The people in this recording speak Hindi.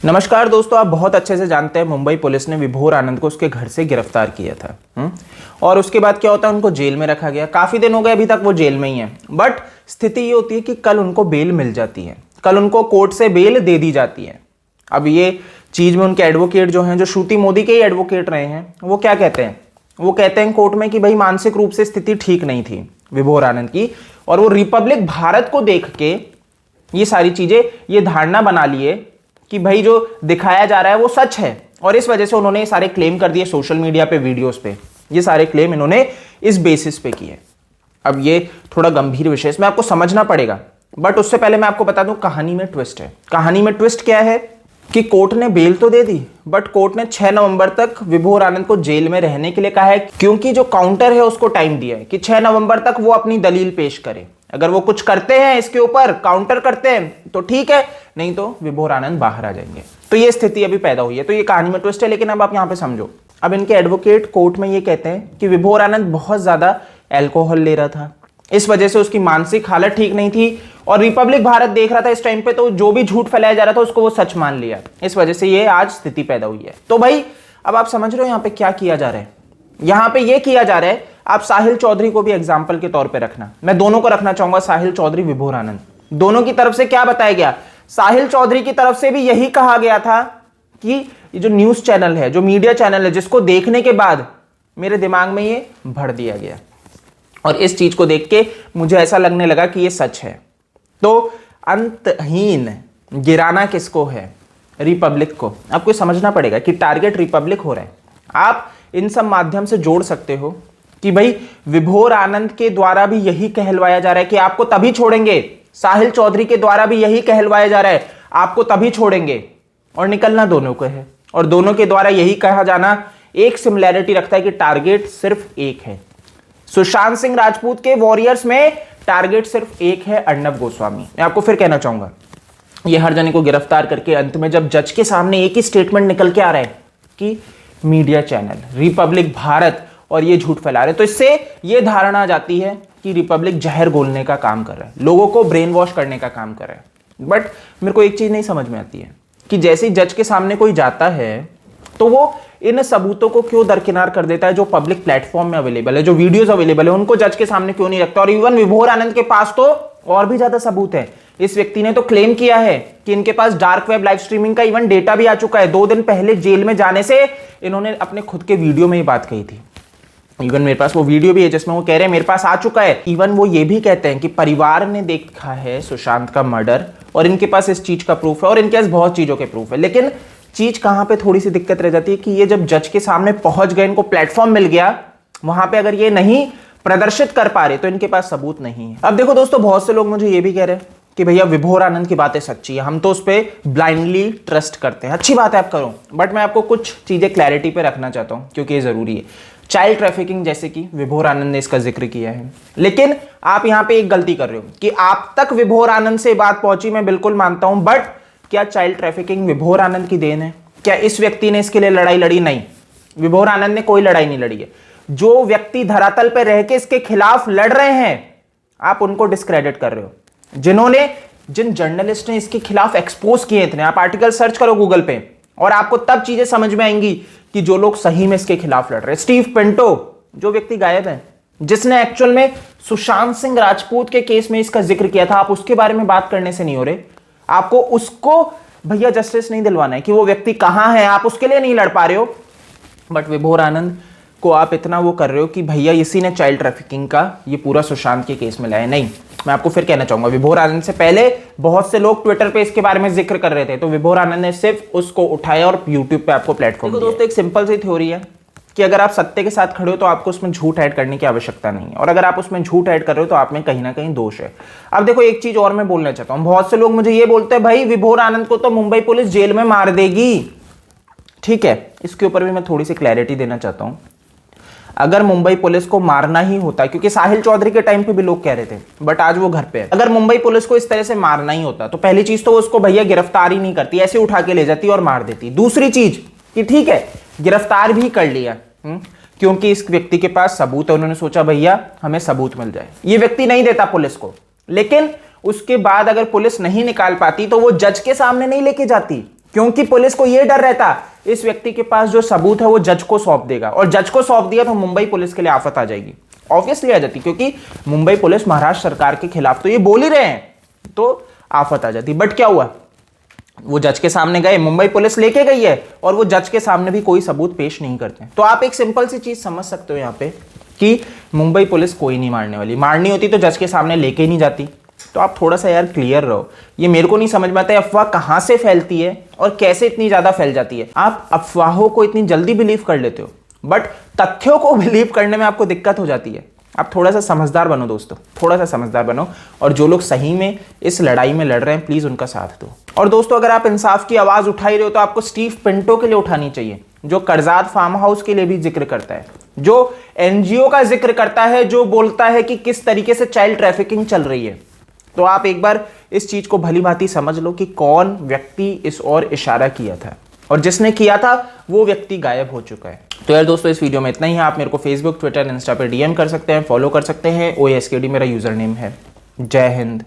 नमस्कार दोस्तों, आप बहुत अच्छे से जानते हैं मुंबई पुलिस ने विभोर आनंद को उसके घर से गिरफ्तार किया था। और उसके बाद क्या होता है, उनको जेल में रखा गया। काफी दिन हो गए, अभी तक वो जेल में ही है। बट स्थिति ये होती है कि कल उनको बेल मिल जाती है, कल उनको कोर्ट से बेल दे दी जाती है। अब ये चीज में उनके एडवोकेट जो हैं, जो श्रुति मोदी के ही एडवोकेट रहे हैं, वो क्या कहते हैं, वो कहते हैं कोर्ट में कि भाई मानसिक रूप से स्थिति ठीक नहीं थी विभोर आनंद की, और वो रिपब्लिक भारत को देख के ये सारी चीजें, ये धारणा बना लिए कि भाई जो दिखाया जा रहा है वो सच है। और इस वजह से उन्होंने ये सारे क्लेम कर दिए सोशल मीडिया पे, वीडियोस पे। ये सारे क्लेम इन्होंने इस बेसिस पे किए। अब ये थोड़ा गंभीर विषय, इसमें आपको समझना पड़ेगा। बट उससे पहले मैं आपको बता दूं, कहानी में ट्विस्ट है। कहानी में ट्विस्ट क्या है कि कोर्ट ने बेल तो दे दी, बट कोर्ट ने 6 नवंबर तक विभोर आनंद को जेल में रहने के लिए कहा है, क्योंकि जो काउंटर है उसको टाइम दिया है कि 6 नवंबर तक वो अपनी दलील पेश करे। अगर वो कुछ करते हैं, इसके ऊपर काउंटर करते हैं तो ठीक है, नहीं तो विभोर आनंद बाहर आ जाएंगे। तो ये स्थिति अभी पैदा हुई है। तो ये कहानी में ट्विस्ट है, लेकिन अब आप यहां पे समझो। अब इनके एडवोकेट कोर्ट में ये कहते हैं कि विभोर आनंद बहुत ज्यादा अल्कोहल ले रहा था, इस वजह से उसकी मानसिक हालत ठीक नहीं थी, और रिपब्लिक भारत देख रहा था इस टाइम पे, तो जो भी झूठ फैलाया जा रहा था उसको वो सच मान लिया। इस वजह से ये आज स्थिति पैदा हुई है। तो भाई अब आप समझ रहे हो यहाँ पे क्या किया जा रहा है। यहाँ पे ये किया जा रहा है, आप साहिल चौधरी को भी एग्जाम्पल के तौर पे रखना, मैं दोनों को रखना चाहूंगा, साहिल चौधरी, विभोर आनंद, दोनों की तरफ से क्या बताया गया। साहिल चौधरी की तरफ से भी यही कहा गया था कि ये जो न्यूज चैनल है, जो मीडिया चैनल है, जिसको देखने के बाद मेरे दिमाग में ये भर दिया गया, और इस चीज को देख के मुझे ऐसा लगने लगा कि ये सच है। तो अंतहीन गिराना किसको है, रिपब्लिक को। आपको समझना पड़ेगा कि टारगेट रिपब्लिक हो रहा है। आप इन सब माध्यम से जोड़ सकते हो कि भाई विभोर आनंद के द्वारा भी यही कहलवाया जा रहा है कि आपको तभी छोड़ेंगे, साहिल चौधरी के द्वारा भी यही कहलवाया जा रहा है आपको तभी छोड़ेंगे, और निकलना दोनों को है। और दोनों के द्वारा यही कहा जाना एक सिमिलैरिटी रखता है कि टारगेट सिर्फ एक है। सुशांत सिंह राजपूत के वॉरियर्स में टारगेट सिर्फ एक है, अर्नब गोस्वामी। मैं आपको फिर कहना चाहूंगा, ये हर जने को गिरफ्तार करके अंत में जब जज के सामने एक ही स्टेटमेंट निकल के आ रहा है कि मीडिया चैनल रिपब्लिक भारत और ये झूठ फैला रहे, तो इससे ये धारणा आ जाती है कि रिपब्लिक जहर घोलने का काम कर रहा है, लोगों को ब्रेन वॉश करने का काम कर रहा है। बट मेरे को एक चीज नहीं समझ में आती है कि जैसे ही जज के सामने कोई जाता है तो वो इन सबूतों को क्यों दरकिनार कर देता है, जो पब्लिक प्लेटफॉर्म में अवेलेबल है, जो वीडियोस अवेलेबल है, उनको जज के सामने क्यों नहीं रखता। और इवन विभोर आनंद के पास तो और भी ज्यादा सबूत है। इस व्यक्ति ने तो क्लेम किया है कि इनके पास डार्क वेब लाइव स्ट्रीमिंग का इवन डेटा भी आ चुका है। 2 दिन पहले जेल में जाने से इन्होंने अपने खुद के वीडियो में ये बात कही थी। इवन मेरे पास वो वीडियो भी है जिसमें वो कह रहे हैं मेरे पास आ चुका है। इवन वो ये भी कहते हैं कि परिवार ने देखा है सुशांत का मर्डर, और इनके पास इस चीज का प्रूफ है, और इनके पास बहुत चीजों के प्रूफ है। लेकिन चीज कहां पे थोड़ी सी दिक्कत रह जाती है कि ये जब जज के सामने पहुंच गए, इनको प्लेटफॉर्म मिल गया, वहां पे अगर ये नहीं प्रदर्शित कर पा रहे तो इनके पास सबूत नहीं है। अब देखो दोस्तों, बहुत से लोग मुझे ये भी कह रहे हैं कि भैया विभोर आनंद की बातें सच्ची है, हम तो उस पर ब्लाइंडली ट्रस्ट करते हैं। अच्छी बात है, आप करो, बट मैं आपको कुछ चीजें क्लैरिटी पे रखना चाहता हूं क्योंकि ये जरूरी है। चाइल्ड ट्रैफिकिंग, जैसे कि विभोर आनंद ने इसका जिक्र किया है, लेकिन आप यहां पे एक गलती कर रहे हो कि आप तक विभोर आनंद से बात पहुंची, मैं बिल्कुल मानता हूं, बट क्या चाइल्ड ट्रैफिकिंग विभोर आनंद की देन है? क्या इस व्यक्ति ने इसके लिए लड़ाई लड़ी? नहीं, विभोर आनंद ने कोई लड़ाई नहीं लड़ी है। जो व्यक्ति धरातल पर रह के इसके खिलाफ लड़ रहे हैं, आप उनको डिस्क्रेडिट कर रहे हो। जिन जर्नलिस्ट ने इसके खिलाफ एक्सपोज किए इतने, आप आर्टिकल सर्च करो गूगल पे और आपको तब चीजें समझ में आएंगी कि जो लोग सही में इसके खिलाफ लड़ रहे हैं। स्टीव पिंटो, जो व्यक्ति गायब है, जिसने एक्चुअल में सुशांत सिंह राजपूत के केस में इसका जिक्र किया था, आप उसके बारे में बात करने से नहीं हो रहे। आपको उसको भैया जस्टिस नहीं दिलवाना है कि वो व्यक्ति कहां है, आप उसके लिए नहीं लड़ पा रहे हो। बट विभोर आनंद को आप इतना वो कर रहे हो कि भैया इसी ने चाइल्ड ट्रैफिकिंग का ये पूरा सुशांत के केस में लाया। नहीं, मैं आपको फिर कहना चाहूंगा, विभोर आनंद से पहले बहुत से लोग ट्विटर पे इसके बारे में जिक्र कर रहे थे, तो विभोर आनंद ने सिर्फ उसको उठाया और यूट्यूब पे आपको प्लेटफॉर्म दिया। दोस्तों, एक सिंपल सी थ्योरी है कि अगर आप सत्य के साथ खड़े हो तो आपको उसमें झूठ ऐड करने की आवश्यकता नहीं है, और अगर आप उसमें झूठ ऐड कर रहे हो तो आप में कहीं ना कहीं दोष है। अब देखो, एक चीज और मैं बोलना चाहता हूं, बहुत से लोग मुझे ये बोलते हैं भाई विभोर आनंद को तो मुंबई पुलिस जेल में मार देगी। ठीक है, इसके ऊपर भी मैं थोड़ी सी क्लैरिटी देना चाहता हूं। अगर मुंबई पुलिस को मारना ही होता, क्योंकि साहिल चौधरी के टाइम पे भी लोग कह रहे थे, बट आज वो घर पे है, अगर मुंबई पुलिस को इस तरह से मारना ही होता तो पहली चीज तो वो उसको भैया गिरफ्तार ही नहीं करती, ऐसे उठा के ले जाती और मार देती। दूसरी चीज कि ठीक है, गिरफ्तार भी कर लिया क्योंकि इस व्यक्ति के पास सबूत है, उन्होंने सोचा भैया हमें सबूत मिल जाए। ये व्यक्ति नहीं देता पुलिस को, लेकिन उसके बाद अगर पुलिस नहीं निकाल पाती तो वो जज के सामने नहीं लेके जाती, क्योंकि पुलिस को यह डर रहता इस व्यक्ति के पास जो सबूत है वो जज को सौंप देगा, और जज को सौंप दिया तो मुंबई पुलिस के लिए आफत आ जाएगी। ऑब्वियसली आ जाती, क्योंकि मुंबई पुलिस महाराष्ट्र सरकार के खिलाफ तो ये बोल ही रहे हैं, तो आफत आ जाती। बट क्या हुआ, वो जज के सामने गए, मुंबई पुलिस लेके गई है, और वो जज के सामने भी कोई सबूत पेश नहीं करते। तो आप एक सिंपल सी चीज समझ सकते हो यहां पे कि मुंबई पुलिस कोई नहीं मारने वाली। मारनी होती तो जज के सामने लेके ही नहीं जाती। तो आप थोड़ा सा यार क्लियर रहो। ये मेरे को नहीं समझ में आता है अफवाह कहां से फैलती है और कैसे इतनी ज्यादा फैल जाती है। आप अफवाहों को इतनी जल्दी बिलीव कर लेते हो, बट तथ्यों को बिलीव करने में आपको दिक्कत हो जाती है। आप थोड़ा सा समझदार बनो दोस्तों, थोड़ा सा समझदार बनो, और जो लोग सही में इस लड़ाई में लड़ रहे हैं प्लीज उनका साथ दो। और दोस्तों, अगर आप इंसाफ की आवाज उठा ही रहे हो तो आपको स्टीव पिंटो के लिए उठानी चाहिए, जो करजात फार्म हाउस के लिए भी जिक्र करता है, जो एनजीओ का जिक्र करता है, जो बोलता है कि किस तरीके से चाइल्ड ट्रैफिकिंग चल रही है। तो आप एक बार इस चीज को भली भांति समझ लो कि कौन व्यक्ति इस ओर इशारा किया था, और जिसने किया था वो व्यक्ति गायब हो चुका है। तो यार दोस्तों, इस वीडियो में इतना ही है। आप मेरे को फेसबुक, ट्विटर, इंस्टा पे डीएम कर सकते हैं, फॉलो कर सकते हैं। OASKD मेरा यूजर नेम है। जय हिंद।